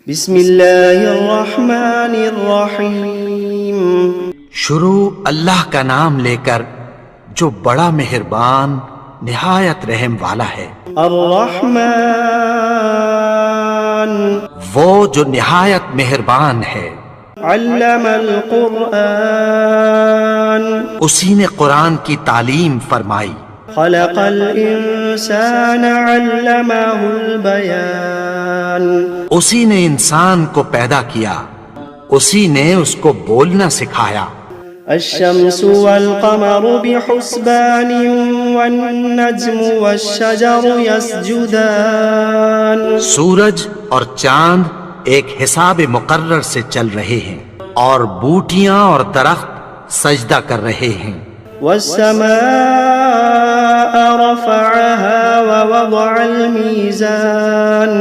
بسم اللہ الرحمن الرحیم۔ شروع اللہ کا نام لے کر جو بڑا مہربان نہایت رحم والا ہے۔ الرحمن وہ جو نہایت مہربان ہے۔ علم القرآن اسی نے قرآن کی تعلیم فرمائی۔ خلق الانسان علمہ البیان اسی نے انسان کو پیدا کیا، اسی نے اس کو بولنا سکھایا۔ الشمس والقمر بحسبان والنجم والشجر يسجدان سورج اور چاند ایک حساب مقرر سے چل رہے ہیں، اور بوٹیاں اور درخت سجدہ کر رہے ہیں۔ والسماء رفعها ووضع الميزان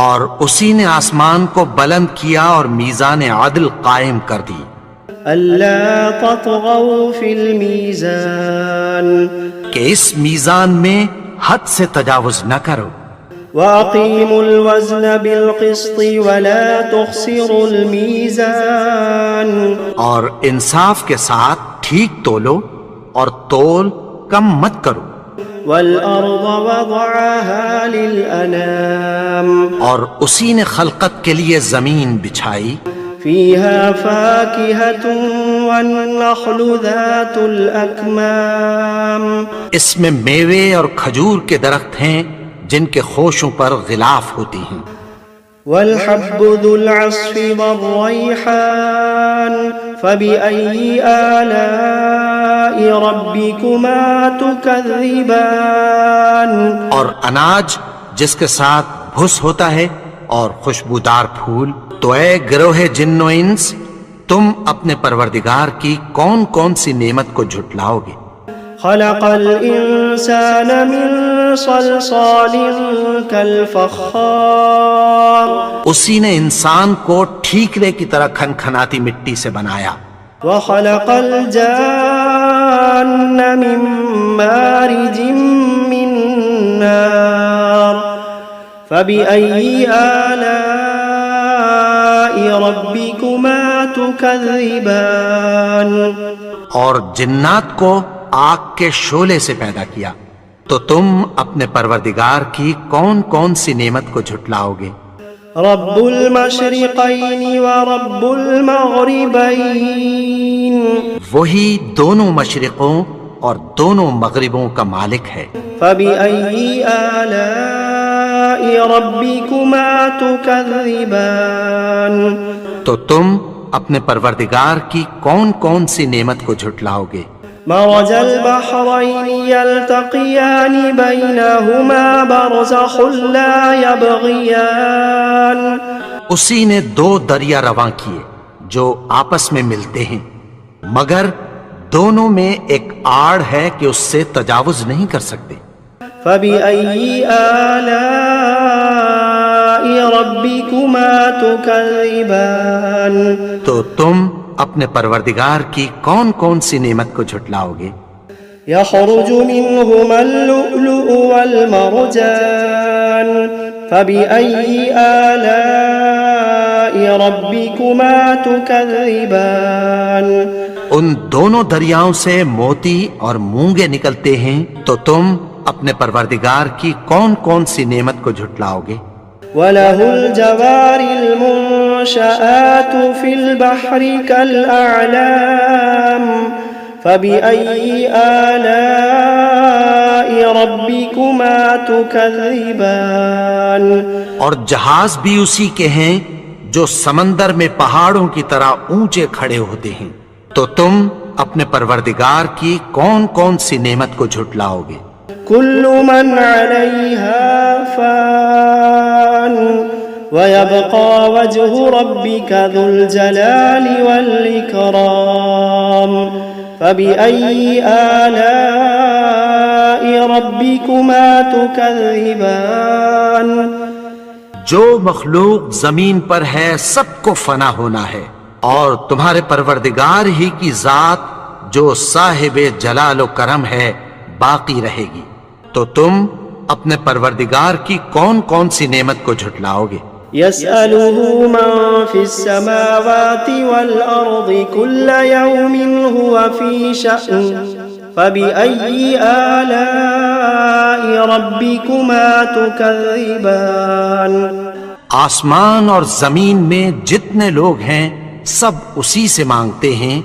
اور اسی نے آسمان کو بلند کیا اور میزان عدل قائم کر دی۔ ألا تطغوا في الميزان کہ اس میزان میں حد سے تجاوز نہ کرو۔ وأقيموا الوزن بالقسط ولا تخسروا الميزان اور انصاف کے ساتھ ٹھیک تولو اور تول کم مت کرو۔ والأرض وضعها للأنام اور اسی نے خلقت کے لیے زمین بچھائی، فيها فاكهة والنخل ذات الأكمام اس میں میوے اور کھجور کے درخت ہیں جن کے خوشوں پر غلاف ہوتی ہیں۔ والحب ذو العصف والريحان فبأي آلاء ربكما تكذبان اور اناج جس کے ساتھ بھس ہوتا ہے اور خوشبودار پھول، تو اے گروہ جن و انس، تم اپنے پروردگار کی کون کون سی نعمت کو جھٹلاؤ گے؟ خلق الإنسان من صلصال كالفخار اسی نے انسان کو ٹھیکرے کی طرح کھنکھناتی مٹی سے بنایا۔ وخلق الجان من مارج من نار فبأي آلاء ربكما تكذبان اور جنات کو آگ کے شعلے سے پیدا کیا، تو تم اپنے پروردگار کی کون کون سی نعمت کو جھٹلاؤ گے؟ رب المشرقین ورب المغربین وہی دونوں مشرقوں اور دونوں مغربوں کا مالک ہے۔ فبأي آلاء ربكما تكذبان تو تم اپنے پروردگار کی کون کون سی نعمت کو جھٹلاؤ گے؟ مرج البحرين يلتقيان بينهما برزخ لا يبغيان اسی نے دو دریا رواں کیے جو آپس میں ملتے ہیں، مگر دونوں میں ایک آڑ ہے کہ اس سے تجاوز نہیں کر سکتے۔ فبأي آلاء ربكما تكذبان تو تم اپنے پروردگار کی کون کون سی نعمت کو جھٹلاؤ گے؟ يخرج منهما اللؤلؤ والمرجان فبأي آلاء ربكما تكذبان ان دونوں دریاؤں سے موتی اور مونگے نکلتے ہیں، تو تم اپنے پروردگار کی کون کون سی نعمت کو جھٹلاؤ گے؟ وَلَهُ الْجَوَارِ الْمُنشَآتُ فِي الْبَحْرِ كَالْأَعْلَامِ فَبِأَيِّ آلَاءِ رَبِّكُمَا تُكَذِّبَانِ اور جہاز بھی اسی کے ہیں جو سمندر میں پہاڑوں کی طرح اونچے کھڑے ہوتے ہیں، تو تم اپنے پروردگار کی کون کون سی نعمت کو جھٹلاؤ گے؟ كل من عليها فان ويبقى وجه ربك ذو الجلال والإكرام فبأي آلاء ربكما تكذبان جو مخلوق زمین پر ہے سب کو فنا ہونا ہے، اور تمہارے پروردگار ہی کی ذات جو صاحب جلال و کرم ہے باقی رہے گی، تو تم اپنے پروردگار کی کون کون سی نعمت کو جھٹلاؤ گے؟ يسأله من في السماوات والأرض كل يوم هو في شأن فبأي آلاء ربكما تكذبان آسمان اور زمین میں جتنے لوگ ہیں سب اسی سے مانگتے ہیں،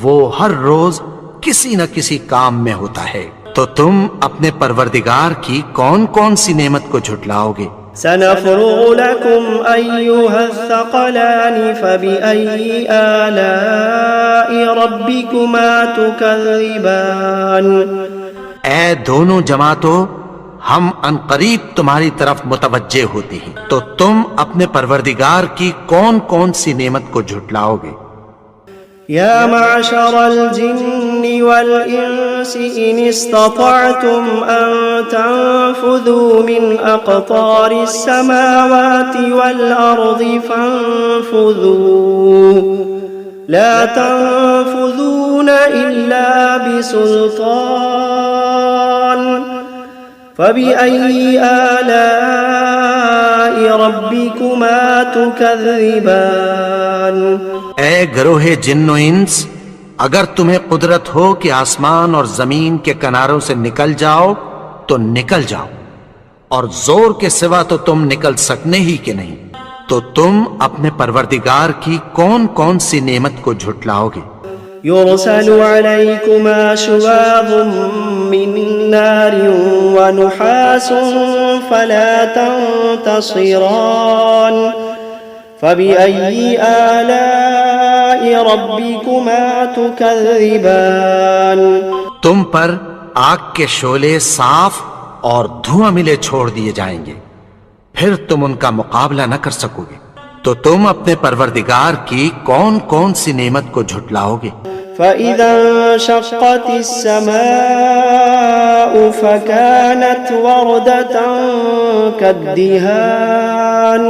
وہ ہر روز کسی نہ کسی کام میں ہوتا ہے، تو تم اپنے پروردگار کی کون کون سی نعمت کو جھٹلاؤ گے؟ سنفرغ لكم أيها الثقلان فبأي آلاء ربكما تكذبان اے دونوں جماعتوں، ہم عنقریب تمہاری طرف متوجہ ہوتے ہیں، تو تم اپنے پروردگار کی کون کون سی نعمت کو جھٹلاؤ گے؟ يا معشر الجن والإنس إن استطعتم أن تنفذوا من أقطار السماوات والأرض فانفذوا لا تنفذون إلا بسلطان فبأي آلاء ربكما تكذبان اے گروہ جن و انس، اگر تمہیں قدرت ہو کہ آسمان اور زمین کے کناروں سے نکل جاؤ تو نکل جاؤ، اور زور کے سوا تو تم نکل سکنے ہی کہ نہیں، تو تم اپنے پروردگار کی کون کون سی نعمت کو جھٹلاؤ گے؟ يرسل عليكما شواظ من نار ونحاس فلا تنتصران فبأي آلاء ربكما تكذبان تم پر آگ کے شعلے صاف اور دھواں ملے چھوڑ دیے جائیں گے، پھر تم ان کا مقابلہ نہ کر سکو گے، تو تم اپنے پروردگار کی کون کون سی نعمت کو جھٹلاؤ گے؟ فإذا انشقت السماء فكانت وردة كالدهان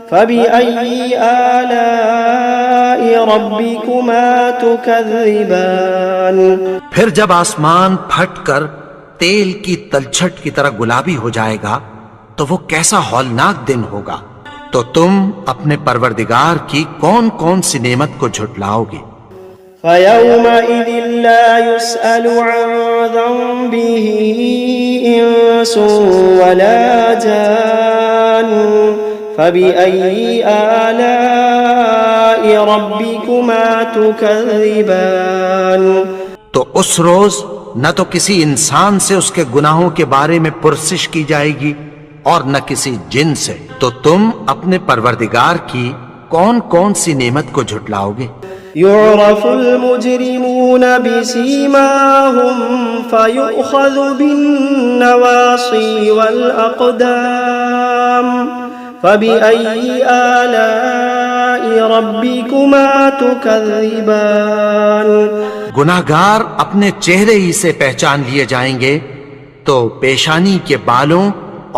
فبأي آلاء ربكما تكذبان پھر جب آسمان پھٹ کر تیل کی تلچھٹ کی طرح گلابی ہو جائے گا تو وہ کیسا ہولناک دن ہوگا، تو تم اپنے پروردگار کی کون کون سی نعمت کو جھٹلاؤ گے؟ فيومئذ لا يسأل عن ذنبه إنس ولا جان فبأي آلاء ربكما تكذبان تو اس روز نہ تو کسی انسان سے اس کے گناہوں کے بارے میں پرسش کی جائے گی اور نہ کسی جن سے، تو تم اپنے پروردگار کی کون کون سی نعمت کو جھٹلاؤ گے؟ يعرف المجرمون بسيماهم فيؤخذ بالنواصي والأقدام فبأي آلاء ربكما تكذبان گناہگار اپنے چہرے ہی سے پہچان لیے جائیں گے تو پیشانی کے بالوں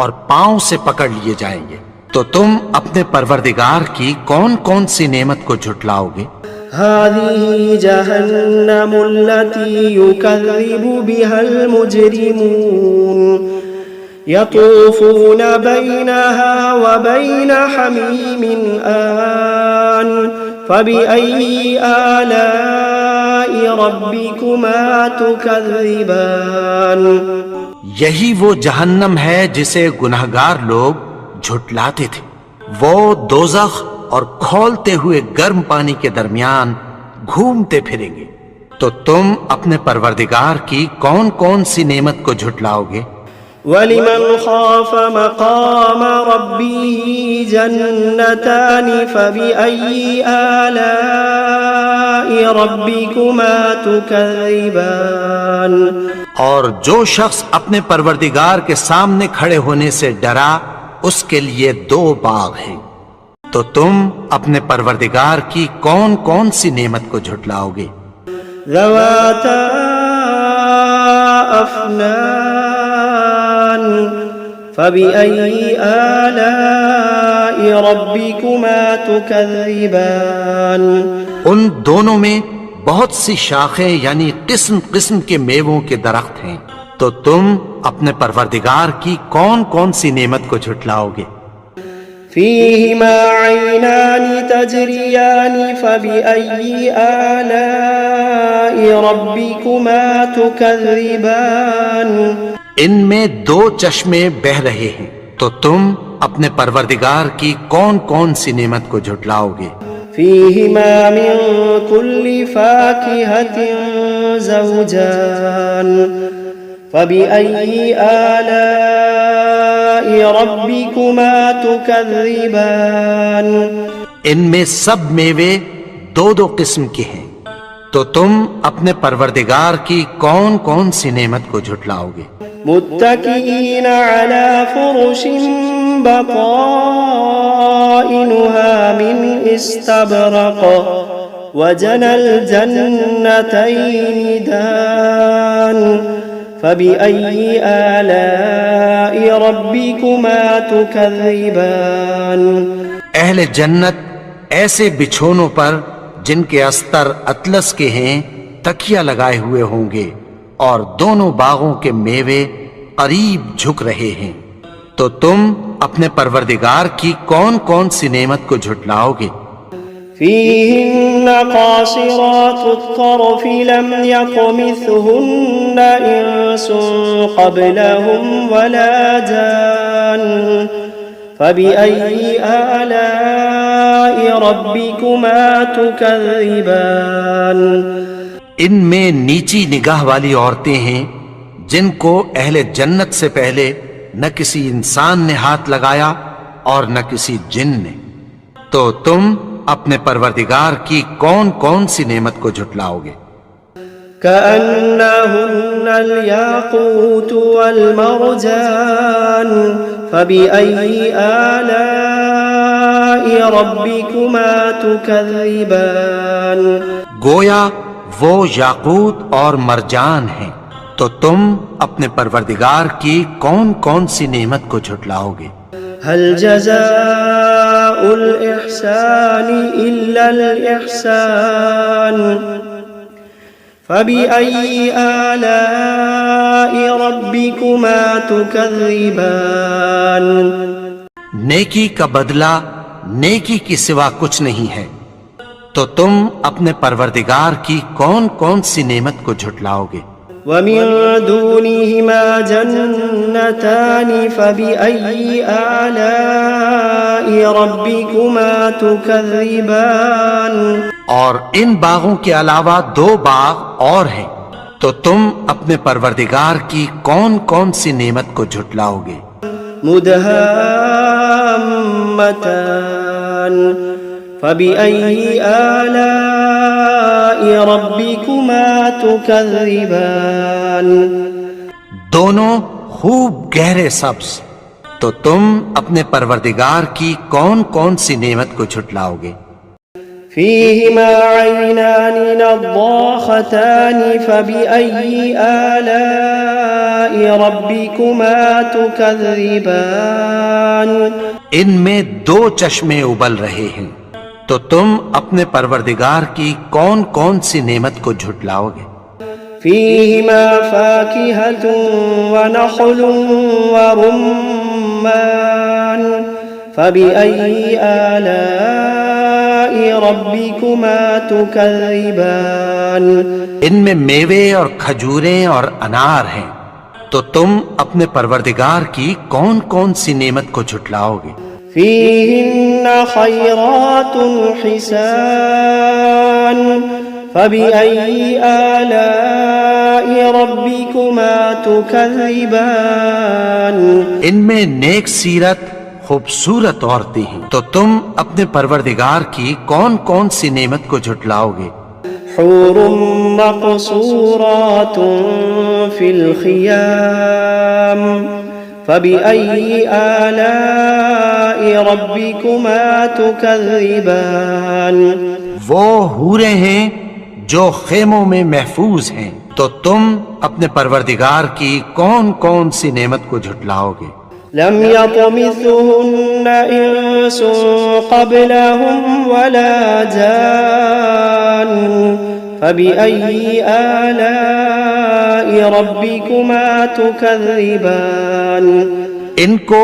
اور پاؤں سے پکڑ لیے جائیں گے، تو تم اپنے پروردگار کی کون کون سی نعمت کو جھٹلاؤ گے؟ هذه جهنم التي يكذب بها المجرمون يطوفون بينها وبين حميم آن فبأي آلاء ربكما تكذبان یہی وہ جہنم ہے جسے گناہگار لوگ جھٹلاتے تھے، وہ دوزخ اور کھولتے ہوئے گرم پانی کے درمیان گھومتے پھریں گے، تو تم اپنے پروردگار کی کون کون سی نعمت کو جھٹلاؤ گے؟ وَلِمَنْ خَافَ مَقَامَ رَبِّهِ جَنَّتَانِ فَبِأَيِّ آلَاءِ رَبِّكُمَا تُكَذِّبَانِ اور جو شخص اپنے پروردگار کے سامنے کھڑے ہونے سے ڈرا اس کے لیے دو باغ ہیں، تو تم اپنے پروردگار کی کون کون سی نعمت کو جھٹلاؤ گے؟ ذواتا افنان فبأي آلاء ربكما تكذبان ان دونوں میں بہت سی شاخیں یعنی قسم قسم کے میووں کے درخت ہیں، تو تم اپنے پروردگار کی کون کون سی نعمت کو جھٹلاؤ گے؟ فيهما عينان تجريان فبأي آلاء ربكما تكذبان ان میں دو چشمے بہ رہے ہیں، تو تم اپنے پروردگار کی کون کون سی نعمت کو جھٹلاؤ گے؟ فيهما من كل فاكهة زوجان فبأي آلاء ربكما تكذبان ان میں سب میوے دو دو قسم کے ہیں، تو تم اپنے پروردگار کی کون کون سی نعمت کو جھٹلاؤ گے؟ متكئين على فرش بطائنها من استبرق وجنى الجنتين دان فبأي آلاء ربكما تكذبان اہل جنت ایسے بچھونوں پر جن کے استر اطلس کے ہیں تکیہ لگائے ہوئے ہوں گے، اور دونوں باغوں کے میوے قریب جھک رہے ہیں، تو تم اپنے پروردگار کی کون کون سی نعمت کو جھٹلاؤ گے؟ فيهن قاصرات الطرف لم يطمثهن إنس قبلهم ولا جان فبأي آلاء ربكما تكذبان ان میں نیچی نگاہ والی عورتیں ہیں جن کو اہل جنت سے پہلے نہ کسی انسان نے ہاتھ لگایا اور نہ کسی جن نے، تو تم اپنے پروردگار کی کون کون سی نعمت کو جھٹلاؤ گے؟ كأنهن الياقوت والمرجان فبأي آلاء ربكما تكذبان گویا وہ یاقوت اور مرجان ہیں، تو تم اپنے پروردگار کی کون کون سی نعمت کو جھٹلاؤ گے؟ هل جزاء الإحسان إلا الإحسان فبأي آلاء ربكما تكذبان نیکی کا بدلہ نیکی کی سوا کچھ نہیں ہے، تو تم اپنے پروردگار کی کون کون سی نعمت کو جھٹلاؤ گے؟ ومن دونهما جنتان فبأي آلاء ربكما تكذبان اور ان باغوں کے علاوہ دو باغ اور ہیں، تو تم اپنے پروردگار کی کون کون سی نعمت کو جھٹلاؤ گے؟ مدهامتان فبأي آلاء ربكما تكذبان دونوں خوب گہرے سبز، تو تم اپنے پروردگار کی کون کون سی نعمت کو جھٹلاؤ گے؟ فيهما عينان نضاختان فبأي آلاء ربكما تكذبان ان میں دو چشمے ابل رہے ہیں، تو تم اپنے پروردگار کی کون کون سی نعمت کو جھٹلاؤ گے؟ فيهما فاكهة ونخل ورمان فبأي آلاء ربكما تكذبان ان میں میوے اور کھجوریں اور انار ہیں، تو تم اپنے پروردگار کی کون کون سی نعمت کو جھٹلاؤ گے؟ فيهن خيرات حسان فبأي آلاء ربكما تكذبان ان میں نیک سیرت خوبصورت عورتیں ہیں، تو تم اپنے پروردگار کی کون کون سی نعمت کو جھٹلاؤ گے؟ حور مقصورات في الخيام فبأي آلاء ربكما تكذبان وہ حوریں ہیں جو خیموں میں محفوظ ہیں، تو تم اپنے پروردگار کی کون کون سی نعمت کو جھٹلاؤ گے؟ لم يطمثهن إنس قبلهم ولا جان فبأي آلاء ربكما تكذبان ان کو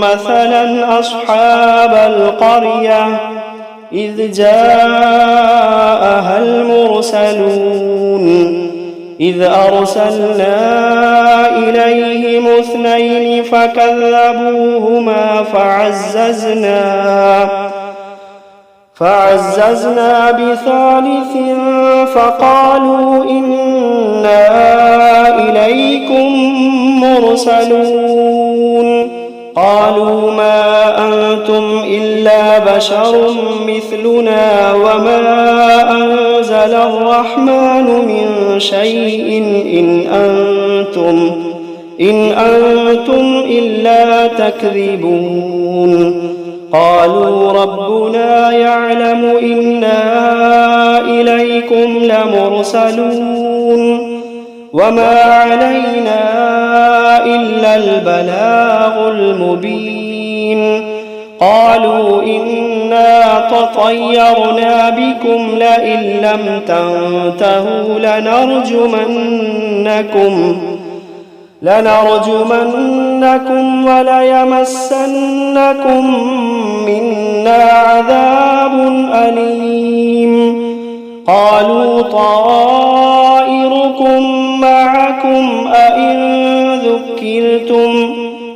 مثلا أصحاب القرية إذ جاءها المرسلون إذ أرسلنا إليهم اثنين فكذبوهما فعززنا بثالث فقالوا إنا إليكم مرسلون. قالوا ما أنتم إلا بشر مثلنا وما أنزل الرحمن من شيء إن أنتم إلا تكذبون. قالوا ربنا يعلم إنا إليكم لمرسلون وما علينا إلا البلاغ المبين. قالوا إنا تطيرنا بكم لئن لم تنتهوا لنرجمنكم وليمسنكم منا عذاب أليم. قالوا طائركم معكم أئن ذكرتم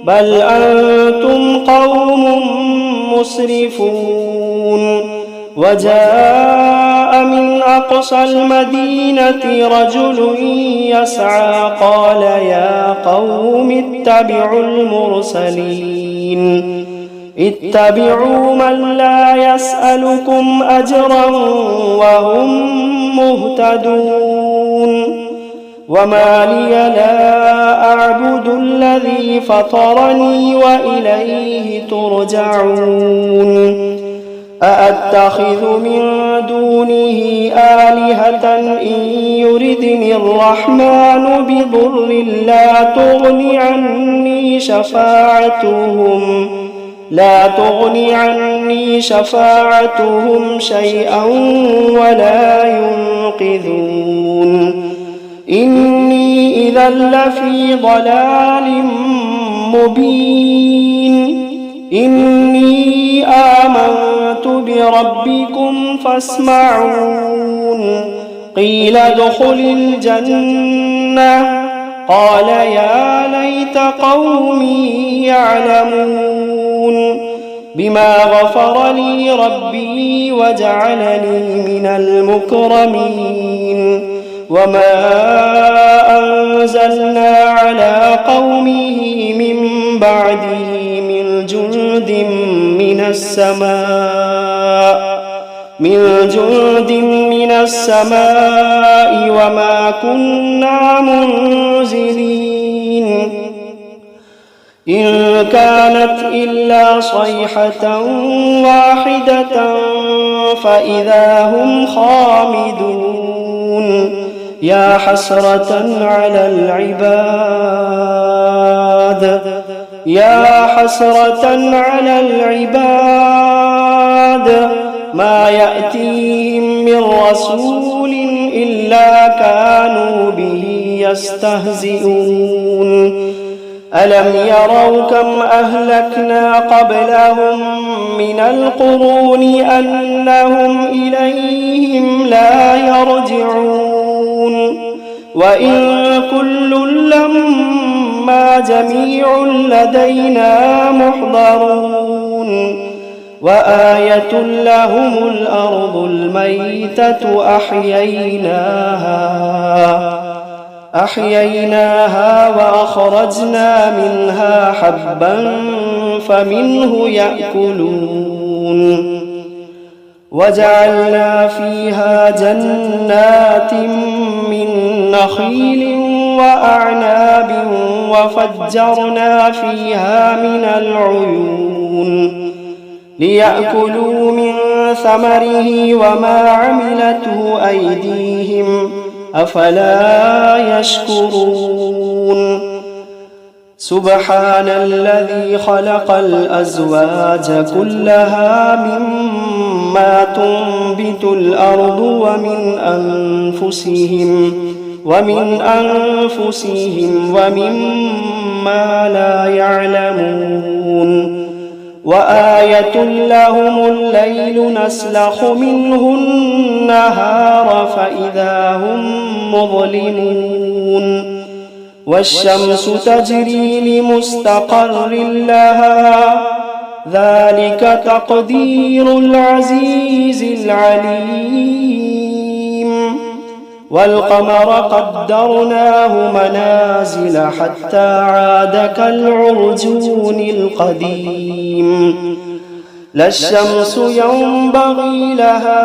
بل أنتم قوم مسرفون. وجاء من أقصى المدينة رجل يسعى قال يا قوم اتبعوا المرسلين اتبعوا من لا يسألكم أجرا وهم مهتدون. وما لي لا أعبد الذي فطرني وإليه ترجعون. أأتخذ من دونه آلهة إن يردني الرحمن بضر لا تغن عني شفاعتهم شيئا ولا ينقذون إني إذا لفي ضلال مبين إني آمنت بربكم فاسمعون قيل ادخل الجنة قال يا ليت قومي يعلمون بما غفر لي ربي وجعلني من المكرمين وما أنزلنا على قومه من بعده من جند من السماء وما كنا منزلين إن كانت إلا صيحة واحدة فإذا هم خامدون يا حسرة على العباد ما يأتيهم من رسول إلا كانوا به يستهزئون ألم يروا كم أهلكنا قبلهم من القرون أنهم إليهم لا يرجعون وإن كل لما جميع لدينا محضرون وآية لهم الأرض الميتة أحييناها وأخرجنا منها حبا فمنه يأكلون وجعلنا فيها جنات من نخيل وأعناب وفجرنا فيها من العيون ليأكلوا من ثمره وما عملته أيديهم أفلا يشكرون سبحان الذي خلق الأزواج كلها مما تنبت الأرض ومن أنفسهم ومما لا يعلمون وآية لهم الليل نسلخ منه النهار فإذا هم مظلمون والشمس تجري لمستقر لها ذلك تقدير العزيز العليم والقمر قدرناه منازل حتى عاد كالعرجون القديم لا الشمس ينبغي لها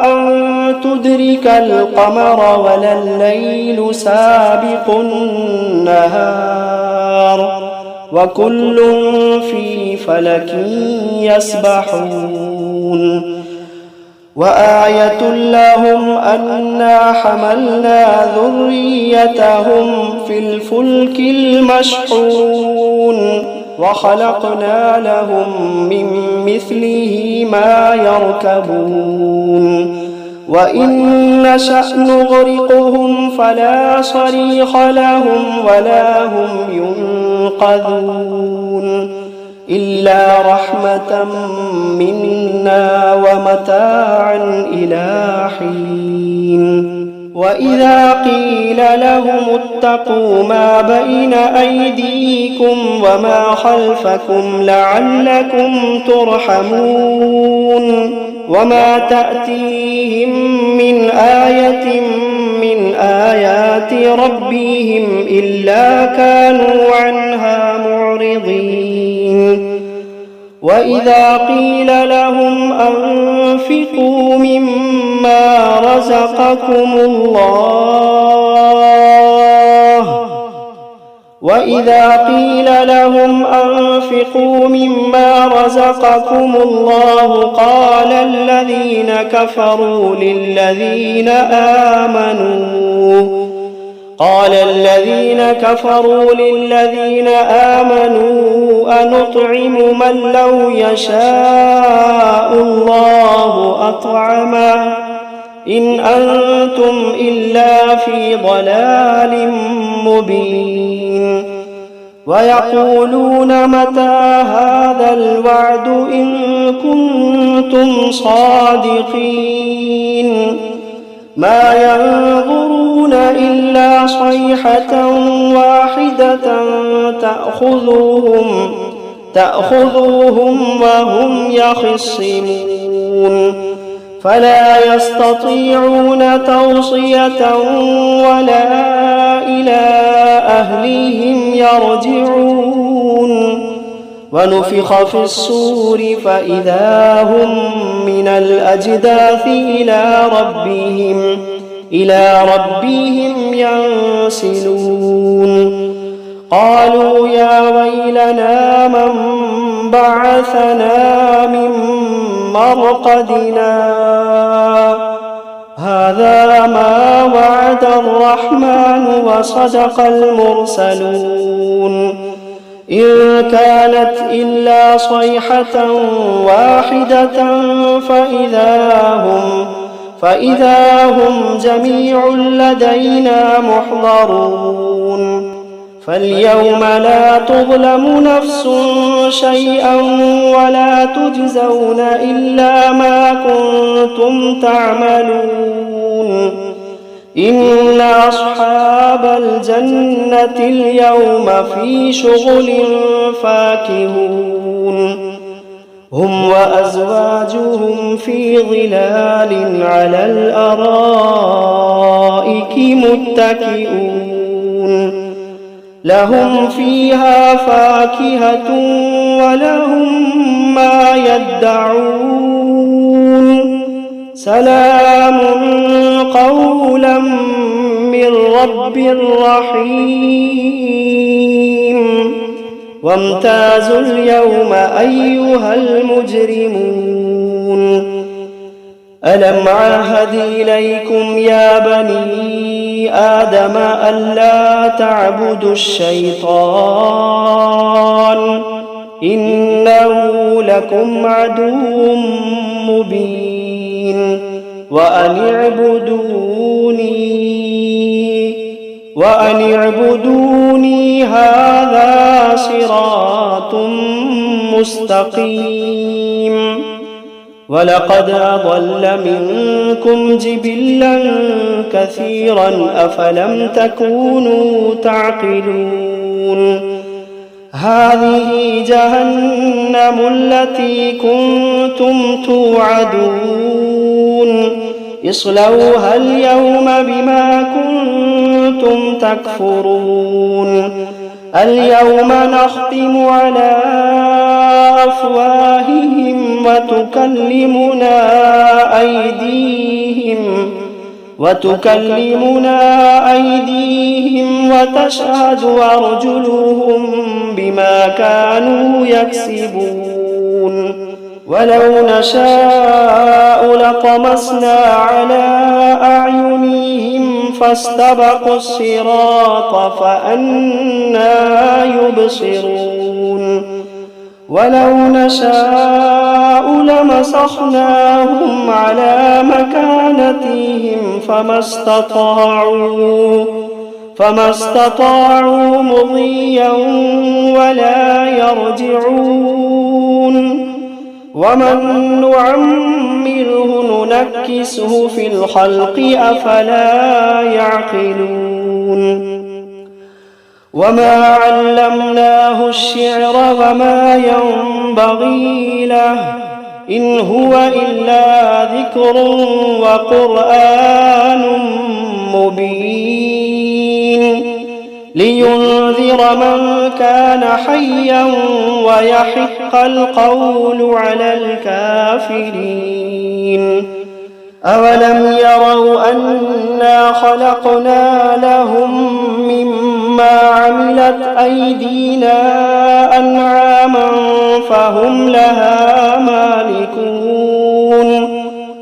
أن تدرك القمر ولا الليل سابق النهار وكل في فلك يسبحون وآية لهم أنا حملنا ذريتهم في الفلك المشحون وخلقنا لهم من مثله ما يركبون وإن نشأ نغرقهم فلا صريخ لهم ولا هم ينقذون إلا رحمة منا ومتاعا إلى حين وإذا قيل لهم اتقوا ما بين أيديكم وما خلفكم لعلكم ترحمون وما تأتيهم من آية من آيات ربهم إلا كانوا عنها معرضين وإذا قيل لهم أنفقوا مما رزقكم الله وإذا قيل لهم أنفقوا مما رزقكم الله قال الذين كفروا للذين آمنوا أنطعم من لو يشاء الله أطعمه إن أنتم إلا في ضلال مبين ويقولون متى هذا الوعد إن كنتم صادقين ما ينظرون إلا صيحة واحدة تأخذوهم وهم يخصمون فلا يستطيعون توصية ولا إلى أهلهم يرجعون ونفخ في الصور فإذا هم من الأجداث إلى ربهم ينسلون قالوا يا ويلنا من بعثنا من مرقدنا هذا ما وعد الرحمن وصدق المرسلون إن كانت إلا صيحة واحدة فإذا هم جميع لدينا محضرون فاليوم لا تظلم نفس شيئا ولا تجزون إلا ما كنتم تعملون إن أصحاب الجنة اليوم في شغل فاكهون هم وأزواجهم في ظلال على الأرائك متكئون لهم فيها فاكهة ولهم ما يدعون سلام قولا من رب رحيم وامتازوا اليوم أيها المجرمون ألم عهد إليكم يا بني آدم ألا تعبدوا الشيطان إنه لكم عدو مبين وأن اعبدوني هذا صراط مستقيم ولقد أضل منكم جبلا كثيرا أفلم تكونوا تعقلون هذه جهنم التي كنتم توعدون اصلوها اليوم بما كنتم تكفرون اليوم نختم على أفواههم وتكلمنا أيديهم وتشهد أرجلهم بما كانوا يكسبون ولو نشاء لطمسنا على أعينهم فاستبقوا الصراط فأنى يبصرون ولو نشاء لمسخناهم على مكانتهم فما استطاعوا مضيا ولا يرجعون ومن نعمره ننكسه في الخلق أفلا يعقلون وما علمناه الشعر وما ينبغي له إن هو إلا ذكر وقرآن مبين لينذر من كان حيا ويحق القول على الكافرين أولم يروا أنا خلقنا لهم مما ما عملت أيدينا أنعاما فهم لها مالكون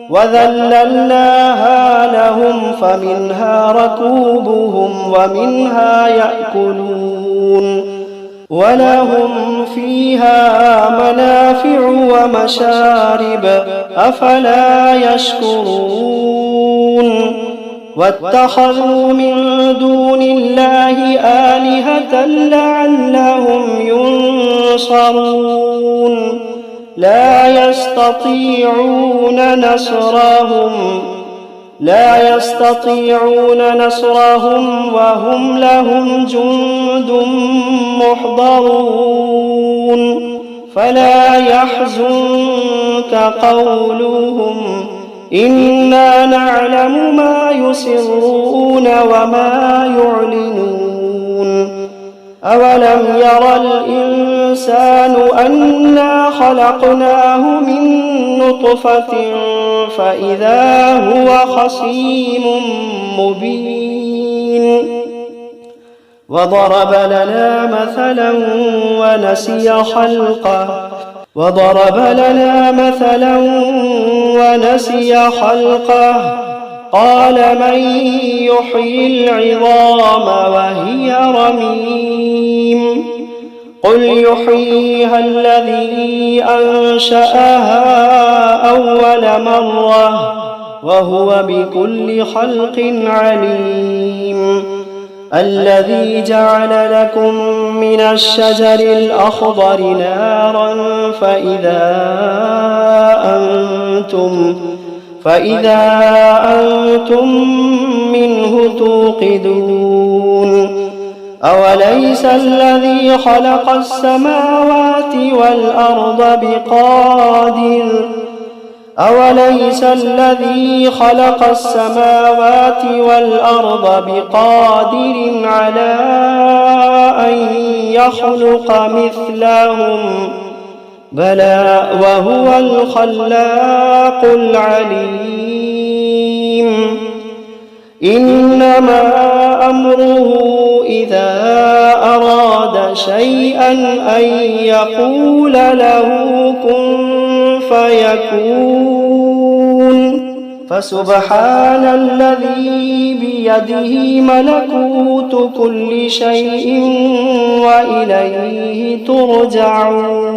وذللناها لهم فمنها ركوبهم ومنها يأكلون ولهم فيها منافع ومشارب أفلا يشكرون واتخذوا من دون الله آلهة لعلهم ينصرون لا يستطيعون نصرهم وهم لهم جند محضرون فلا يحزنك قولهم إنا نعلم ما يسرون وما يعلنون أولم ير الإنسان أنا خلقناه من نطفة فإذا هو خصيم مبين وضرب لنا مثلا ونسي خلقه قال من يحيي العظام وهي رميم قل يحييها الذي أنشأها أول مرة وهو بكل خلق عليم الذي جعل لكم من الشجر الأخضر نارا فإذا أنتم منه توقدون أوليس الذي خلق السماوات والأرض بقادر على أن يخلق مثلهم بلى وهو الخلاق العليم إنما أمره إذا أراد شيئا أن يقول له كن فيكون فسبحان الذي بيده ملكوت كل شيء وإليه ترجعون